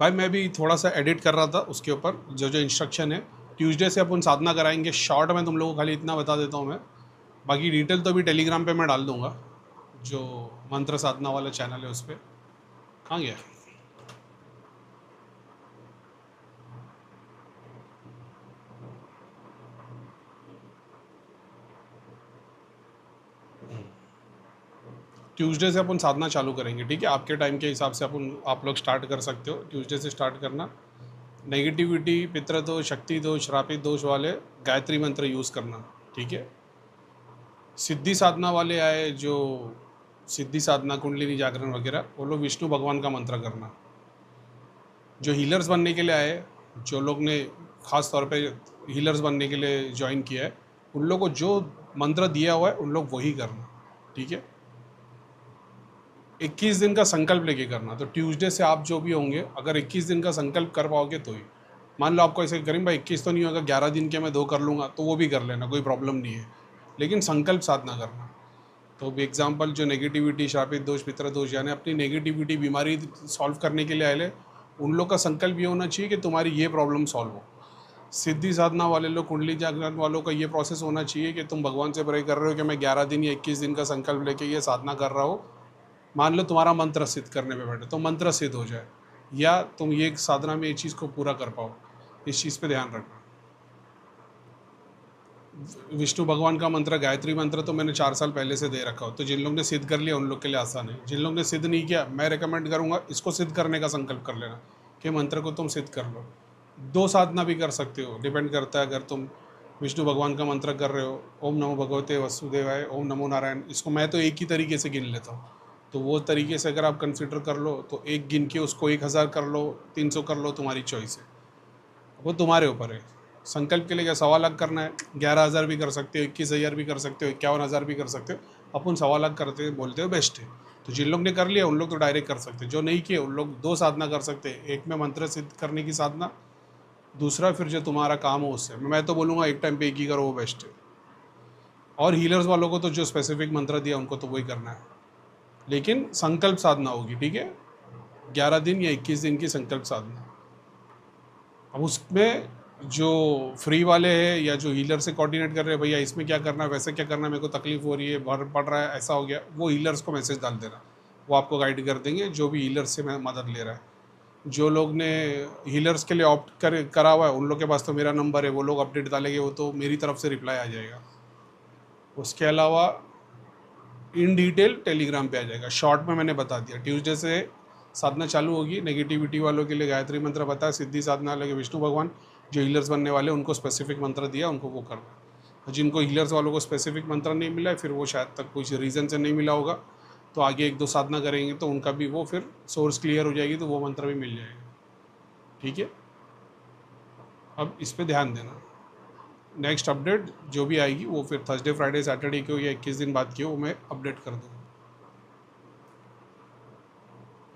भाई मैं भी थोड़ा सा एडिट कर रहा था उसके ऊपर, जो जो इंस्ट्रक्शन है। ट्यूसडे से अपन साधना कराएंगे, शॉर्ट में तुम लोगों को खाली इतना बता देता हूँ मैं। बाकी डिटेल तो भी टेलीग्राम पे मैं डाल दूंगा, जो मंत्र साधना वाला चैनल है उस पर। कहाँ गया? ट्यूसडे से अपन साधना चालू करेंगे, ठीक है? आपके टाइम के हिसाब से अपन आप लोग स्टार्ट कर सकते हो, ट्यूसडे से स्टार्ट करना। नेगेटिविटी, पितृ दोष, शक्ति दोष, श्रापित दोष वाले गायत्री मंत्र यूज़ करना, ठीक है? सिद्धि साधना वाले आए, जो सिद्धि साधना, कुंडलिनी जागरण वगैरह, वो लोग विष्णु भगवान का मंत्र करना। जो हीलर्स बनने के लिए आए, जो लोग ने खास तौर पे हीलर्स बनने के लिए ज्वाइन किया है, उन लोगों को जो मंत्र दिया हुआ है उन लोग वही करना, ठीक है? 21 दिन का संकल्प लेके करना। तो ट्यूसडे से आप जो भी होंगे, अगर 21 दिन का संकल्प कर पाओगे तो ही। मान लो आपको ऐसे करीम भाई 21 तो नहीं होगा, 11 दिन के मैं 2 कर लूँगा, तो वो भी कर लेना, कोई प्रॉब्लम नहीं है, लेकिन संकल्प साधना करना। तो एग्जाम्पल, जो नेगेटिविटी, शापित दोष, पितृ दोष, यानी अपनी नेगेटिविटी बीमारी सॉल्व करने के लिए आए, उन लोग का संकल्प ये होना चाहिए कि तुम्हारी ये प्रॉब्लम सॉल्व हो। सिद्धि साधना वाले लोग, कुंडली जागरण वालों का ये प्रोसेस होना चाहिए कि तुम भगवान से प्रे कर रहे हो कि मैं 11 दिन या 21 दिन का संकल्प लेके ये साधना कर रहा हूँ। मान लो तुम्हारा मंत्र सिद्ध करने पे बैठे, तो मंत्र सिद्ध हो जाए, या तुम ये साधना में ये चीज़ को पूरा कर पाओ, इस चीज़ पे ध्यान रखना। विष्णु भगवान का मंत्र, गायत्री मंत्र तो मैंने 4 साल पहले से दे रखा हो, तो जिन लोग ने सिद्ध कर लिया उन लोग के लिए आसान है। जिन लोग ने सिद्ध नहीं किया, मैं रेकमेंड करूँगा इसको सिद्ध करने का संकल्प कर लेना कि मंत्र को तुम सिद्ध कर लो। 2 साधना भी कर सकते हो, डिपेंड करता है। अगर तुम विष्णु भगवान का मंत्र कर रहे हो, ओम नमो भगवते वसुदेवाय, ओम नमो नारायण, इसको मैं तो एक ही तरीके से गिन लेता हूँ, तो वो तरीके से अगर आप कंसिडर कर लो तो एक गिन के उसको 1000 कर लो, 300 कर लो, तुम्हारी चॉइस है, वो तुम्हारे ऊपर है। संकल्प के लिए क्या 1.25 लाख करना है? 11,000 भी कर सकते हो, 21,000 भी कर सकते हो, 51,000 भी कर सकते हो। अपन 1.25 लाख करते बोलते हो बेस्ट है। तो जिन लोग ने कर लिया उन लोग तो डायरेक्ट कर सकते हैं, जो नहीं किए उन लोग 2 साधना कर सकते हैं। एक में मंत्र सिद्ध करने की साधना, दूसरा फिर जो तुम्हारा काम हो उससे। मैं तो बोलूँगा एक टाइम पे एक ही करो, वो बेस्ट है। और हीलर्स वालों को तो जो स्पेसिफिक मंत्र दिया उनको तो वही करना है, लेकिन संकल्प साधना होगी, ठीक है? 11 दिन या 21 दिन की संकल्प साधना। अब उसमें जो फ्री वाले हैं या जो हीलर से कोऑर्डिनेट कर रहे हैं, भैया इसमें क्या करना है, वैसे क्या करना है, मेरे को तकलीफ हो रही है, भर पड़ रहा है, ऐसा हो गया, वो हीलर्स को मैसेज डाल देना, वो आपको गाइड कर देंगे, जो भी हीलर से मैं मदद ले रहा है। जो लोग ने हीलर्स के लिए ऑप्ट करा हुआ है उन लोग के पास तो मेरा नंबर है, वो लोग अपडेट डालेंगे, वो तो मेरी तरफ से रिप्लाई आ जाएगा। उसके अलावा इन डिटेल टेलीग्राम पे आ जाएगा, शॉर्ट में मैंने बता दिया। ट्यूसडे से साधना चालू होगी, नेगेटिविटी वालों के लिए गायत्री मंत्र बताया, सिद्धि साधना वाले विष्णु भगवान, जो हीलर्स बनने वाले उनको स्पेसिफिक मंत्र दिया, उनको वो करना। जिनको हीलर्स वालों को स्पेसिफिक मंत्र नहीं मिला है, फिर वो शायद तक कुछ रीज़न से नहीं मिला होगा, तो आगे 1-2 साधना करेंगे तो उनका भी वो फिर सोर्स क्लियर हो जाएगी, तो वो मंत्र भी मिल जाएगा, ठीक है? अब इस पर ध्यान देना। नेक्स्ट अपडेट जो भी आएगी वो फिर थर्सडे, फ्राइडे, सैटरडे की हो या 21 दिन बाद की हो, वो मैं अपडेट कर दूँगा,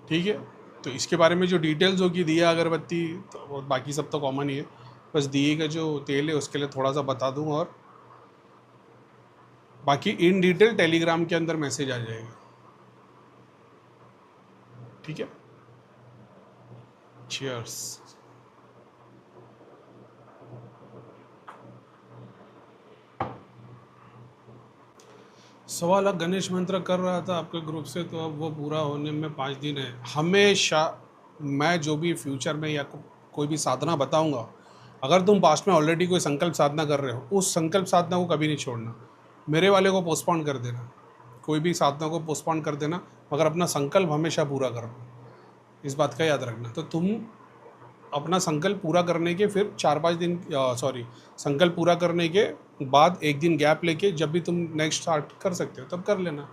ठीक है? तो इसके बारे में जो डिटेल्स होगी, दिया अगरबत्ती तो बाकी सब तो कॉमन ही है, बस दिए का जो तेल है उसके लिए थोड़ा सा बता दूंगा, और बाकी इन डिटेल टेलीग्राम के अंदर मैसेज आ जाएगा, ठीक है? चीयर्स। 1.25 लाख गणेश मंत्र कर रहा था आपके ग्रुप से, तो अब वो पूरा होने में 5 दिन है। हमेशा मैं जो भी फ्यूचर में या कोई भी साधना बताऊंगा, अगर तुम पास्ट में ऑलरेडी कोई संकल्प साधना कर रहे हो, उस संकल्प साधना को कभी नहीं छोड़ना। मेरे वाले को पोस्टपोन कर देना, कोई भी साधना को पोस्टपोन कर देना, मगर अपना संकल्प हमेशा पूरा करना, इस बात का याद रखना। तो तुम अपना संकल्प पूरा करने के फिर 4-5 दिन, सॉरी, संकल्प पूरा करने के बाद 1 दिन गैप लेके जब भी तुम नेक्स्ट स्टार्ट कर सकते हो तब कर लेना।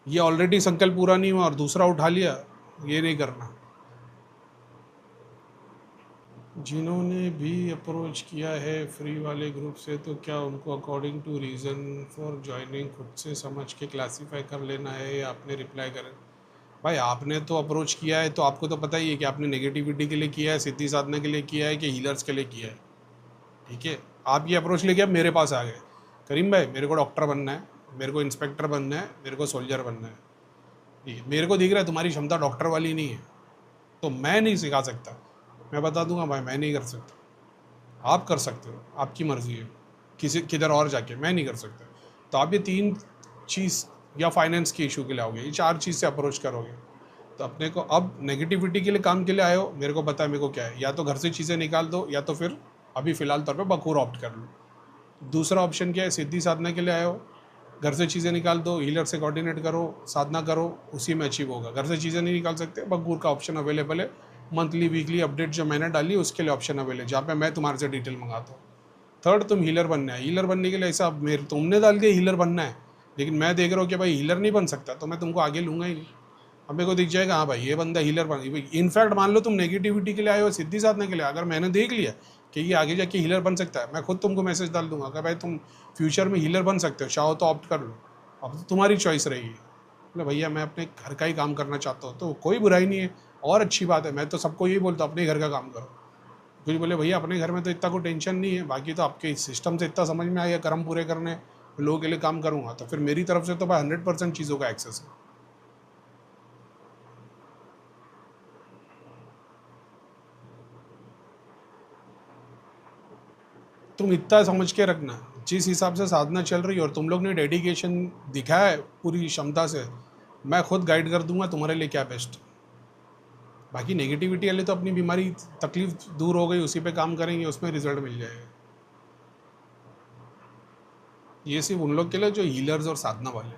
ये ऑलरेडी संकल्प पूरा नहीं हुआ और दूसरा उठा लिया, ये नहीं करना। जिन्होंने भी अप्रोच किया है फ्री वाले ग्रुप से, तो क्या उनको according to reason for joining खुद से समझ के क्लासीफाई कर लेना है, या आपने रिप्लाई करें? भाई आपने तो अप्रोच किया है, तो आपको तो पता ही है कि आपने नेगेटिविटी के लिए किया है, सिद्धि साधना के लिए किया है, कि हीलर्स के लिए किया है, ठीक है? आप ये अप्रोच लेके आप मेरे पास आ गए, करीम भाई मेरे को डॉक्टर बनना है, मेरे को इंस्पेक्टर बनना है, मेरे को सोल्जर बनना है, ठीक है? मेरे को दिख रहा है तुम्हारी क्षमता डॉक्टर वाली नहीं है, तो मैं नहीं सिखा सकता, मैं बता दूंगा भाई मैं नहीं कर सकता, आप कर सकते हो, आपकी मर्ज़ी है, किसी किधर और जाके, मैं नहीं कर सकता। तो आप ये 3 चीज़ या फाइनेंस के इशू के लिए आओगे, ये 4 चीज़ से अप्रोच करोगे तो अपने को अब नेगेटिविटी के लिए काम के लिए आए हो, मेरे को पता है मेरे को क्या है, या तो घर से चीज़ें निकाल दो या तो फिर अभी फ़िलहाल तौर पे बखूर ऑप्ट कर लो। दूसरा ऑप्शन क्या है, सिद्धि साधना के लिए आए हो, घर से चीज़ें निकाल दो, हीलर से कोऑर्डिनेट करो, साधना करो, उसी में अचीव होगा। घर से चीज़ें नहीं निकाल सकते, बखूर का ऑप्शन अवेलेबल है, मंथली वीकली अपडेट जो मैंने डाली उसके लिए ऑप्शन अवेलेबल है, जहाँ पे मैं तुम्हारे से डिटेल मंगाता हूँ। थर्ड, तुम हीलर बनना है, हीलर बनने के लिए ऐसा मेरे तुमने डाल के हीलर बनना है, लेकिन मैं देख रहा हूँ कि भाई हीलर नहीं बन सकता, तो मैं तुमको आगे लूँगा ही नहीं। अब मेरे को दिख जाएगा हाँ भाई ये बंदा हीलर बन, इनफैक्ट मान लो तुम नेगेटिविटी के लिए आए हो सिद्धि साधने के लिए, अगर मैंने देख लिया कि ये आगे जाके हीलर बन सकता है, मैं खुद तुमको मैसेज डाल दूंगा कि भाई तुम फ्यूचर में हीलर बन सकते हो, चाहो तो ऑप्ट कर लो, अब तो तुम्हारी चॉइस रहेगी। बोले भैया मैं अपने घर का ही काम करना चाहता हूँ, तो कोई बुराई नहीं है और अच्छी बात है, मैं तो सबको यही बोलता हूँ अपने घर का काम करो। कुछ बोले भैया अपने घर में तो इतना कोई टेंशन नहीं है, बाकी तो आपके सिस्टम से इतना समझ में आया कर्म पूरे करने लोगों के लिए काम करूँगा, तो फिर मेरी तरफ से तो भाई 100% चीज़ों का एक्सेस है। तुम इतना समझ के रखना, जिस हिसाब से साधना चल रही है और तुम लोग ने डेडिकेशन दिखाया है पूरी क्षमता से, मैं खुद गाइड कर दूंगा तुम्हारे लिए क्या बेस्ट। बाकी नेगेटिविटी वाले तो अपनी बीमारी तकलीफ दूर हो गई उसी पे काम करेंगे, उसमें रिजल्ट मिल जाएगा। ये सिर्फ उन लोग के लिए जो हीलर्स और साधना वाले,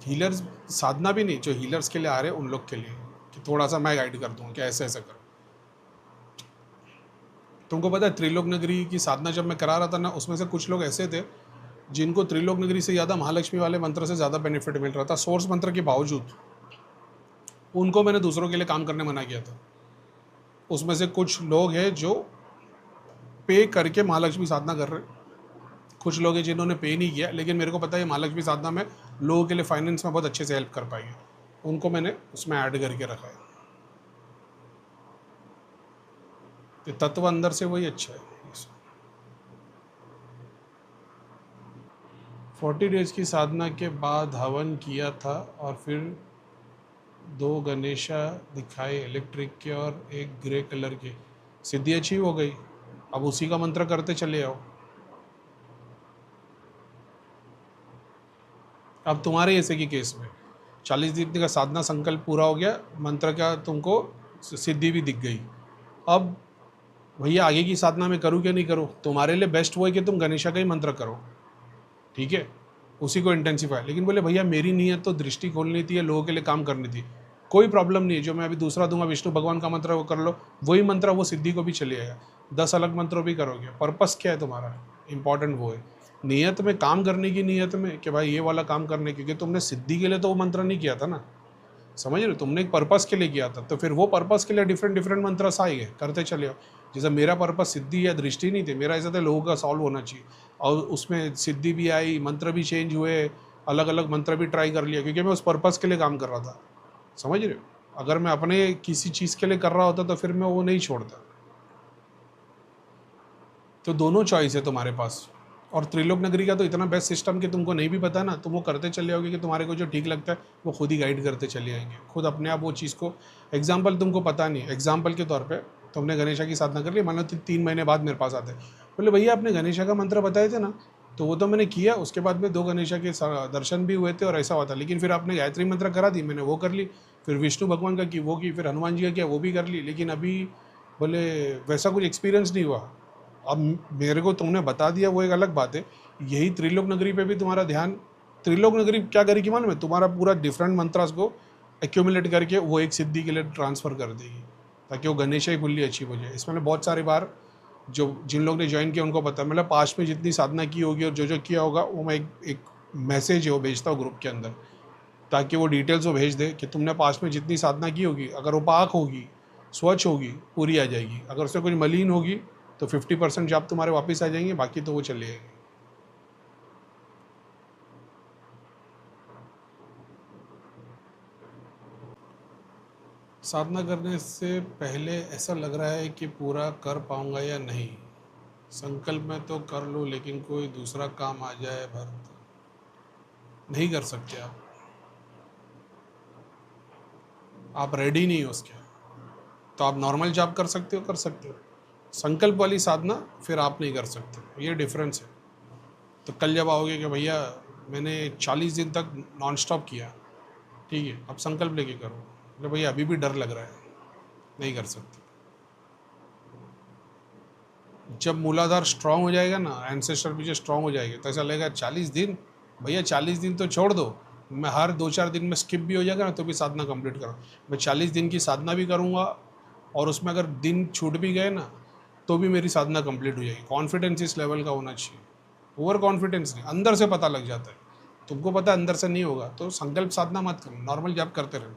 हीलर्स साधना भी नहीं, जो हीलर्स के लिए आ रहे हैं उन लोग के लिए कि थोड़ा सा मैं गाइड कर दूंगा कि ऐसे ऐसे करो। तुमको पता है त्रिलोक नगरी की साधना जब मैं करा रहा था ना, उसमें से कुछ लोग ऐसे थे जिनको त्रिलोक नगरी से ज़्यादा महालक्ष्मी वाले मंत्र से ज़्यादा बेनिफिट मिल रहा था, सोर्स मंत्र के बावजूद। उनको मैंने दूसरों के लिए काम करने मना किया था। उसमें से कुछ लोग हैं जो पे करके महालक्ष्मी साधना कर रहे हैं, कुछ लोग हैं जिन्होंने पे नहीं किया, लेकिन मेरे को पता है महालक्ष्मी साधना में लोगों के लिए फाइनेंस में बहुत अच्छे से हेल्प कर पाएंगे, उनको मैंने उसमें ऐड करके रखा है। तो तत्व अंदर से वही अच्छा है। 40 डेज की साधना के बाद हवन किया था और फिर 2 गणेशा दिखाए इलेक्ट्रिक के और एक ग्रे कलर के, सिद्धि अच्छी हो गई। अब उसी का मंत्र करते चले आओ। अब तुम्हारे ऐसे की केस में 40 दिन का साधना संकल्प पूरा हो गया, मंत्र का तुमको सिद्धि भी दिख गई। अब भैया आगे की साधना में करूँ क्या नहीं करूँ, तुम्हारे लिए बेस्ट वो है कि तुम गणेशा का ही मंत्र करो, ठीक है, उसी को इंटेंसिफाई। लेकिन बोले भैया मेरी नीयत तो दृष्टि खोलनी थी, लोगों के लिए काम करनी थी, कोई प्रॉब्लम नहीं है, जो मैं अभी दूसरा दूंगा विष्णु भगवान का मंत्र वो कर लो, वही मंत्र वो सिद्धि को भी चले आएगा, 10 अलग मंत्रों भी करोगे। पर्पस क्या है तुम्हारा, इंपॉर्टेंट वो है नियत में, काम करने की नियत में कि भाई ये वाला काम करने, क्योंकि तुमने सिद्धि के लिए तो वो मंत्र नहीं किया था ना, समझ रहे हो, तुमने एक पर्पस के लिए किया था, तो फिर वो पर्पस के लिए डिफरेंट डिफरेंट मंत्र आए गए, करते चले आओ। जैसे मेरा पर्पस सिद्धि या दृष्टि नहीं थी, मेरा ऐसा था लोगों का सॉल्व होना चाहिए, और उसमें सिद्धि भी आई, मंत्र भी चेंज हुए, अलग अलग मंत्र भी ट्राई कर लिया, क्योंकि मैं उस पर्पस के लिए काम कर रहा था, समझ रहे हो। अगर मैं अपने किसी चीज़ के लिए कर रहा होता तो फिर मैं वो नहीं छोड़ता। तो दोनों चॉइस है तुम्हारे पास। और त्रिलोक नगरी का तो इतना बेस्ट सिस्टम कि तुमको नहीं भी पता ना, तुम वो करते चले जाओगे कि तुम्हारे को जो ठीक लगता है वो खुद ही गाइड करते चले आएंगे, खुद अपने आप वो चीज़ को। एग्जाम्पल तुमको पता नहीं, एग्जाम्पल के तौर पे तुमने गणेशा की साधना कर ली, मान लो 3 महीने बाद मेरे पास आते बोले भैया आपने गणेशा का मंत्र बताए थे ना, तो वो तो मैंने किया, उसके बाद में 2 गणेशा के दर्शन भी हुए थे और ऐसा हुआ था, लेकिन फिर आपने गायत्री मंत्र करा दी, मैंने वो कर ली, फिर विष्णु भगवान का की वो की, फिर हनुमान जी का किया वो भी कर ली, लेकिन अभी बोले वैसा कुछ एक्सपीरियंस नहीं हुआ। अब मेरे को तुमने बता दिया वो एक अलग बात है, यही त्रिलोक नगरी पे भी तुम्हारा ध्यान, त्रिलोक नगरी क्या करेगी मालूम है, तुम्हारा पूरा डिफरेंट मंत्रास को एक्यूमुलेट करके वो एक सिद्धि के लिए ट्रांसफ़र कर देगी, ताकि वो गणेश ही फुल्ली अचीव हो जाए। इसमें बहुत सारी बार जो जिन लोग ने ज्वाइन किया उनको पता है, मतलब पास्ट में जितनी साधना की होगी और जो जो किया होगा वो मैं एक मैसेज है वो भेजता हूँ ग्रुप के अंदर, ताकि वो डिटेल्स वो भेज दे कि तुमने पास्ट में जितनी साधना की होगी, अगर वो पाक होगी, स्वच्छ होगी, पूरी आ जाएगी, अगर उसमें कुछ मलिन होगी तो 50% जाप तुम्हारे वापस आ जाएंगे, बाकी तो वो चले जाएंगे। साधना करने से पहले ऐसा लग रहा है कि पूरा कर पाऊंगा या नहीं, संकल्प में तो कर लूँ लेकिन कोई दूसरा काम आ जाए भर, नहीं कर सकते आप। आप रेडी नहीं हो उसके, तो आप नॉर्मल जाप कर सकते हो, कर सकते हो। संकल्प वाली साधना फिर आप नहीं कर सकते, ये डिफरेंस है। तो कल जब आओगे कि भैया मैंने 40 दिन तक नॉन स्टॉप किया, ठीक है, अब संकल्प लेके करो, बोले भैया अभी भी डर लग रहा है, नहीं कर सकते। जब मूलाधार स्ट्रांग हो जाएगा ना, एंसेस्टर पीछे स्ट्रांग हो जाएगा, तो ऐसा लगेगा 40 दिन, भैया 40 दिन तो छोड़ दो, मैं हर 2-4 दिन में स्किप भी हो जाएगा ना तो भी साधना कंप्लीट करूँ। मैं 40 दिन की साधना भी करूँगा, और उसमें अगर दिन छूट भी गए ना तो भी मेरी साधना कंप्लीट हो जाएगी। कॉन्फिडेंस इस लेवल का होना चाहिए, ओवर कॉन्फिडेंस नहीं, अंदर से पता लग जाता है। तुमको पता है अंदर से नहीं होगा तो संकल्प साधना मत करो, नॉर्मल जाप करते रहना।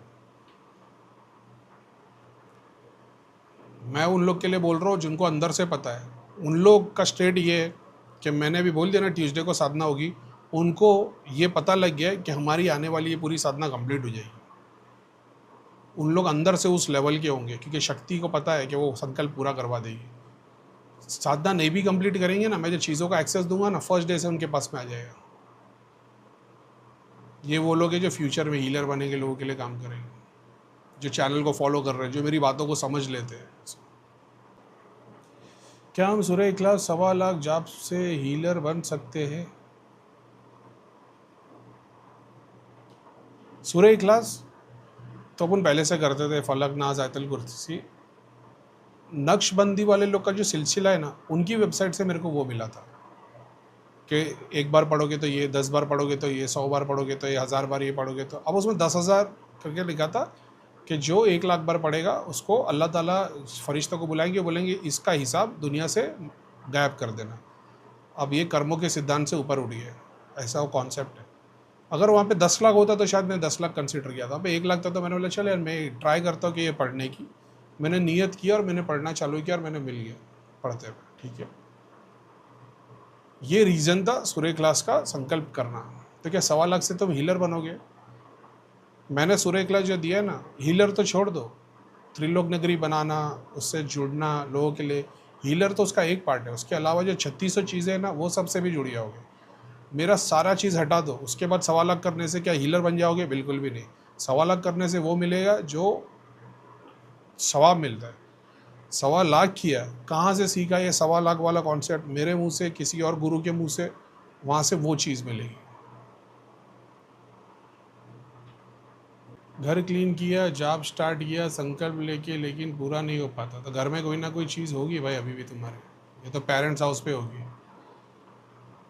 मैं उन लोग के लिए बोल रहा हूँ जिनको अंदर से पता है। उन लोग का स्टेट ये है कि मैंने अभी बोल दिया ना ट्यूसडे को साधना होगी, उनको ये पता लग गया है कि हमारी आने वाली ये पूरी साधना कंप्लीट हो जाएगी। उन लोग अंदर से उस लेवल के होंगे क्योंकि शक्ति को पता है कि वो संकल्प पूरा करवा देगी। साधना नहीं भी कंप्लीट करेंगे ना, मैं जो चीज़ों का एक्सेस दूंगा ना, फर्स्ट डे से उनके पास में आ जाएगा। ये वो लोग हैं जो फ्यूचर में हीलर बनेंगे, लोगों के लिए काम करेंगे, जो चैनल को फॉलो कर रहे हैं, जो मेरी बातों को समझ लेते हैं। क्या हम सूर्य इखलास 1.25 लाख जाप से हीलर बन सकते हैं? सूर्य इखलास तो अपन पहले से करते थे, फलक नाज आयतल कुर्सी। नक्शबंदी वाले लोग का जो सिलसिला है ना, उनकी वेबसाइट से मेरे को वो मिला था कि 1 बार पढ़ोगे तो ये, 10 बार पढ़ोगे तो ये, 100 बार पढ़ोगे तो ये, 1000 बार ये पढ़ोगे तो। अब उसमें 10,000 करके लिखा था कि जो 1 लाख बार पढ़ेगा उसको अल्लाह ताला फरिश्तों को बुलाएंगे, बोलेंगे इसका हिसाब दुनिया से गायब कर देना। अब ये कर्मों के सिद्धांत से ऊपर उठ गया, ऐसा वो कॉन्सेप्ट है। अगर वहाँ पे 10 लाख होता तो शायद मैं 10 लाख कंसिडर किया था। 1 लाख था तो मैंने बोला चल यार मैं ट्राई करता हूँ कि ये पढ़ने की। मैंने नियत किया और मैंने पढ़ना चालू किया और मैंने मिल गया पढ़ते हुए, ठीक है। ये रीज़न था सूर्य क्लास का संकल्प करना। तो क्या 1.25 लाख से तुम हीलर बनोगे? मैंने सूर्य क्लास जो दिया है ना, हीलर तो छोड़ दो, त्रिलोक नगरी बनाना, उससे जुड़ना लोगों के लिए, हीलर तो उसका एक पार्ट है। उसके अलावा जो 3600 चीज़ें हैं ना, वो सबसे भी जुड़ जाओगे। मेरा सारा चीज़ हटा दो, उसके बाद 1.25 लाख करने से क्या हीलर बन जाओगे? बिल्कुल भी नहीं। 1.25 लाख करने से वो मिलेगा जो सवाब मिलता है। 1.25 लाख किया, कहाँ से सीखा ये 1.25 लाख वाला कॉन्सेप्ट? मेरे मुंह से, किसी और गुरु के मुंह से, वहाँ से वो चीज़ मिलेगी। घर क्लीन किया, जॉब स्टार्ट किया संकल्प लेके, लेकिन पूरा नहीं हो पाता। तो घर में कोई ना कोई चीज़ होगी भाई अभी भी तुम्हारे, ये तो पेरेंट्स हाउस पे होगी।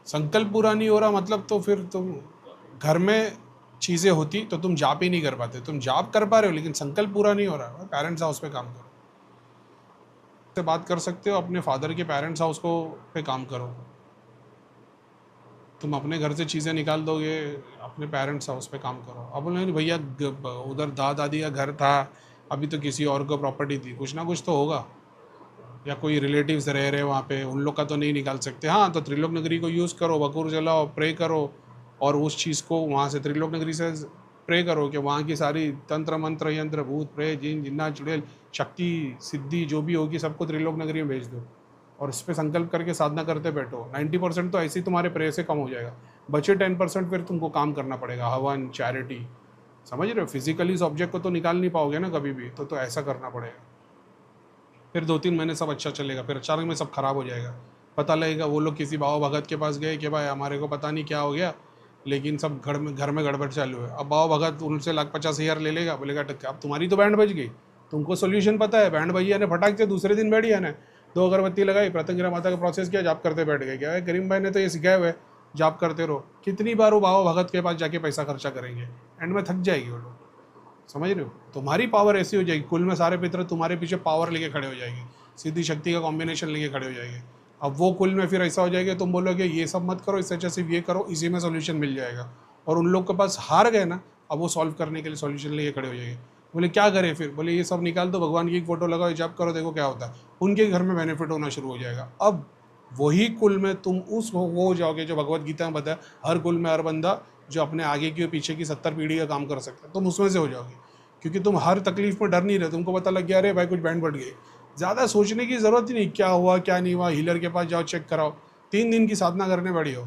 संकल्प पूरा नहीं हो रहा मतलब तो फिर तुम घर में चीज़ें होती तो तुम जाप ही नहीं कर पाते। तुम जाप कर पा रहे हो लेकिन संकल्प पूरा नहीं हो रहा, पेरेंट्स हाउस पे काम करो। से बात कर सकते हो, अपने फादर के पेरेंट्स हाउस को पे काम करो। तुम अपने घर से चीज़ें निकाल दोगे, अपने पेरेंट्स हाउस पे काम करो। अब बोले नहीं भैया उधर दादा दादी का घर था, अभी तो किसी और को प्रॉपर्टी थी, कुछ ना कुछ तो होगा, या कोई रिलेटिव्स रह रहे वहाँ पे, उन लोग का तो नहीं निकाल सकते। हाँ, तो त्रिलोक नगरी को यूज़ करो, बकूर जलाओ, प्रे करो, और उस चीज़ को वहाँ से त्रिलोक नगरी से प्रे करो कि वहाँ की सारी तंत्र मंत्र यंत्र भूत प्रेत जिन जिन्ना चुड़ैल शक्ति सिद्धि जो भी होगी सबको त्रिलोक नगरी में भेज दो, और इस पर संकल्प करके साधना करते बैठो। 90% तो ऐसे ही तुम्हारे प्रे से कम हो जाएगा, बचे 10% फिर तुमको काम करना पड़ेगा, हवन चैरिटी, समझ रहे हो। फिजिकली इस ऑब्जेक्ट को तो निकाल नहीं पाओगे ना कभी भी, तो ऐसा करना पड़ेगा। फिर 2-3 महीने सब अच्छा चलेगा, फिर अचानक में सब खराब हो जाएगा। पता लगेगा वो लोग किसी बाबा भगत के पास गए कि भाई हमारे को पता नहीं क्या हो गया, लेकिन सब घर में गड़बड़ चालू है। अब बाबा भगत उनसे 1,50,000 ले लेगा, बोलेगा अब तुम्हारी तो बैंड बज गई, तुमको सोल्यूशन पता है, बैंड भैया ने फटाक से दूसरे दिन बैठ गया ना, 2 अगरबत्ती लगाई, प्रत्यंगिरा माता का प्रोसेस किया, जाप करते बैठ गए। क्या है, करीम भाई ने तो ये सिखाया हुआ है, जाप करते रहो। कितनी बार वो बाबा भगत के पास जाके पैसा खर्चा करेंगे, एंड में थक जाएगी वो लोग, समझ रहे हो। तुम्हारी पावर ऐसी हो जाएगी, कुल में सारे पितर तुम्हारे पीछे पावर लेके खड़े हो जाएंगे, सिद्धि शक्ति का कॉम्बिनेशन लेके खड़े हो जाएंगे। अब वो कुल में फिर ऐसा हो जाएगा, तुम बोलोगे ये सब मत करो, इससे अच्छा सिर्फ ये करो, इसी में सोल्यूशन मिल जाएगा। और उन लोग के पास हार गए ना, अब वो सॉल्व करने के लिए सोल्यूशन लेके खड़े हो जाएंगे। बोले क्या करें फिर? बोले ये सब निकाल दो, भगवान की एक फोटो लगाओ, जाप करो, देखो क्या होता है। उनके घर में बेनिफिट होना शुरू हो जाएगा। अब वही कुल में तुम उस वो हो जाओगे जो भगवत गीता में बताया, हर कुल में हर बंदा जो अपने आगे की और पीछे की 70 पीढ़ी का काम कर सकता है, तुम उसमें से हो जाओगे। क्योंकि तुम हर तकलीफ में डर नहीं रहे, तुमको पता लग गया अरे भाई कुछ बैंड बढ़ गई। ज़्यादा सोचने की ज़रूरत ही नहीं, क्या हुआ क्या नहीं हुआ, हीलर के पास जाओ, चेक कराओ। 3 दिन की साधना करने बैठी हो,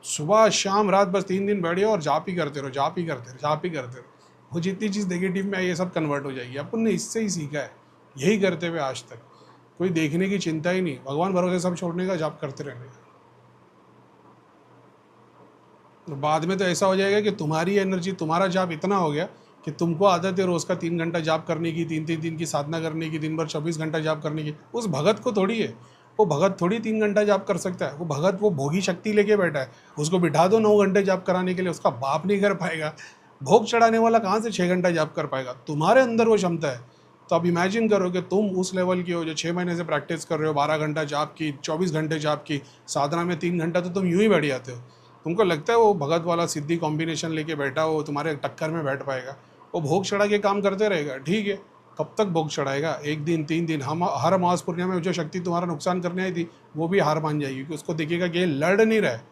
सुबह शाम रात बस 3 दिन बैठे हो और जाप ही करते रहो, जाप ही करते रहो, जाप ही करते रहो। वो जितनी चीज़ नेगेटिव में आई ये सब कन्वर्ट हो जाएगी। अपन ने इससे ही सीखा है, यही करते हुए आज तक। कोई देखने की चिंता ही नहीं, भगवान भरोसे सब छोड़ने का, जाप करते रहने का। तो बाद में तो ऐसा हो जाएगा कि तुम्हारी एनर्जी, तुम्हारा जाप इतना हो गया कि तुमको आदत है रोज़ का 3 घंटा जाप करने की, 3-3 दिन की साधना करने की, दिन भर 24 घंटा जाप करने की। उस भगत को थोड़ी है, वो भगत थोड़ी 3 घंटा जाप कर सकता है। वो भगत वो भोगी शक्ति लेके बैठा है, उसको बिठा दो 9 घंटे जाप कराने के लिए, उसका बाप नहीं कर पाएगा। भोग चढ़ाने वाला कहाँ से 6 घंटा जाप कर पाएगा? तुम्हारे अंदर वो क्षमता है। तो अब इमेजिन करो कि तुम उस लेवल की हो जो 6 महीने से प्रैक्टिस कर रहे हो, 12 घंटा जाप की, 24 घंटे जाप की, साधना में 3 घंटा तो तुम यूं ही बैठ जाते हो। तुमको लगता है वो भगत वाला सिद्धि कॉम्बिनेशन लेके बैठा हो तुम्हारे टक्कर में बैठ पाएगा? वो भोग चढ़ा के काम करते रहेगा, ठीक है। कब तक भोग चढ़ाएगा? 1 दिन 3 दिन। हम हर अमावस पूर्णिमा में जो शक्ति तुम्हारा नुकसान करने आई थी वो भी हार मान जाएगी, क्योंकि उसको दिखेगा कि ये लड़ नहीं रहा है,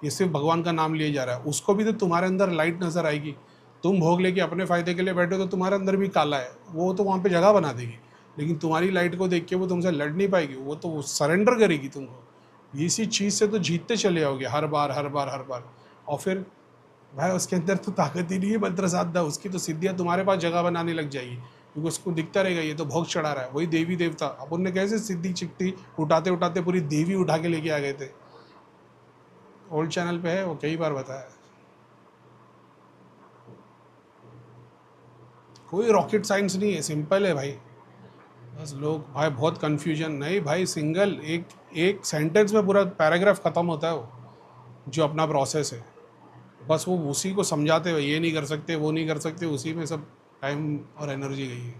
ये सिर्फ भगवान का नाम लिए जा रहा है। उसको भी तो तुम्हारे अंदर लाइट नजर आएगी। तुम भोग लेके अपने फायदे के लिए बैठे हो तो तुम्हारे अंदर भी काला है, वो तो वहाँ पे जगह बना देगी। लेकिन तुम्हारी लाइट को देख के वो तुमसे लड़ नहीं पाएगी, वो तो सरेंडर करेगी तुमको। इसी चीज़ से तो जीतते चले आओगे हर बार हर बार हर बार। और फिर भाई उसके अंदर तो ताकत ही नहीं है मंत्र साधना, उसकी तो सिद्धियाँ तुम्हारे पास जगह बनाने लग जाएगी, क्योंकि उसको दिखता रहेगा ये तो भोग चढ़ा रहा है। वही देवी देवता, अब उनने कैसे सिद्धि चिक्ति उठाते उठाते पूरी देवी उठा के लेके आ गए थे। ओल्ड चैनल पे है, वो कई बार बताया। कोई रॉकेट साइंस नहीं है, सिंपल है भाई। बस लोग भाई बहुत कन्फ्यूजन। नहीं भाई, सिंगल एक एक सेंटेंस में पूरा पैराग्राफ ख़त्म होता है वो, जो अपना प्रोसेस है। बस वो उसी को समझाते हुए ये नहीं कर सकते वो नहीं कर सकते, उसी में सब टाइम और एनर्जी गई है।